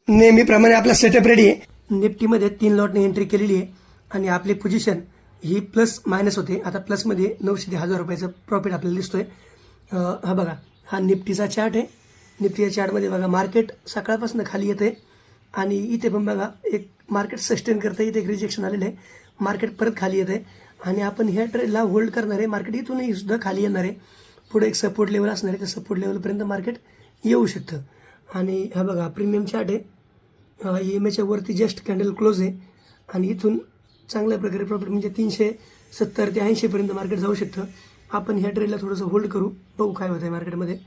नेहमीप्रमाणे आपला setup ready आहे। निफ्टीमध्ये 3 लॉटने एंट्री केलेली आहे आणि आपली पोझिशन ही प्लस मायनस होते। आता प्लसमध्ये 900 ते 1000 रुपयाचा प्रॉफिट आपल्याला दिसतोय। हा बघा, हा निफ्टीचा चार्ट आहे। निफ्टीच्या चार्टमध्ये बघा मार्केट सकाळपासून खाली येते आणि इथे पण बघा एक मार्केट सस्टेन करते, इथे एक रिजेक्शन आलेलं आहे, मार्केट परत खाली येते आणि आपण ह्या ट्रेडला होल्ड करणार आहे। मार्केट इथूनही सुद्धा खाली येणार आहे, पुढे एक सपोर्ट लेवल असणार आहे, त्या सपोर्ट लेवलपर्यंत मार्केट येऊ शकतं। आणि हा बघा प्रीमियम चार्ट आहे, EMAच्या वरती जस्ट कॅन्डल क्लोज आहे आणि इथून चांगल्या प्रकारे प्रॉफिट म्हणजे 370 ते 80 पर्यंत मार्केट जाऊ शकतं। आपण ह्या ट्रेडला थोडंसं होल्ड करू, बघू काय होतं आहे मार्केटमध्ये।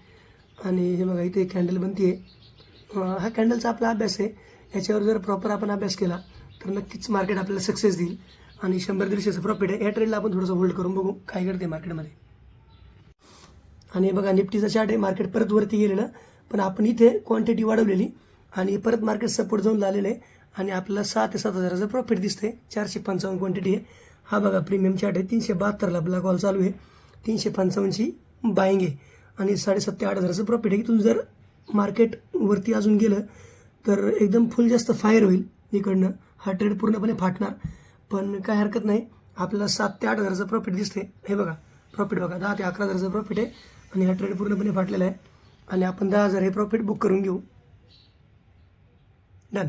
आणि हे बघा इथे कॅन्डल बनते आहे, हा कॅन्डलचा आपला अभ्यास आहे। याच्यावर जर प्रॉपर आपण अभ्यास केला तर नक्कीच मार्केट आपल्याला सक्सेस देईल आणि 100-150चं प्रॉफिट आहे। या ट्रेडला आपण थोडंसं होल्ड करून बघू काय घडते मार्केटमध्ये। आणि बघा निफ्टीचा चार्ट आहे, मार्केट परत वरती गेलेलं, पण आपण इथे क्वांटिटी वाढवलेली आणि परत मार्केट सपोर्ट जाऊन लागलेलं आहे आणि आपल्याला 6 ते 7 हजाराचं प्रॉफिट दिसतंय। 455 क्वांटिटी आहे। हा बघा प्रीमियम चार्ट आहे, 372ला आपला कॉल चालू आहे, 355ची बाईंग आहे आणि 7.5 ते 8 हजाराचं प्रॉफिट आहे। इथून जर मार्केट वरती अजून गेलं तर एकदम फुल जास्त फायर होईल इकडनं, हा ट्रेड पूर्णपणे फाटणार, पण काय हरकत नाही। आपल्याला 7 ते 8 हजाराचं प्रॉफिट दिसते। हे बघा प्रॉफिट बघा 10 ते 11 हजाराचं प्रॉफिट आहे आणि हा ट्रेड पूर्णपणे फाटलेला आहे आणि आपण 10,000 हे प्रॉफिट बुक करून घेऊ। डन।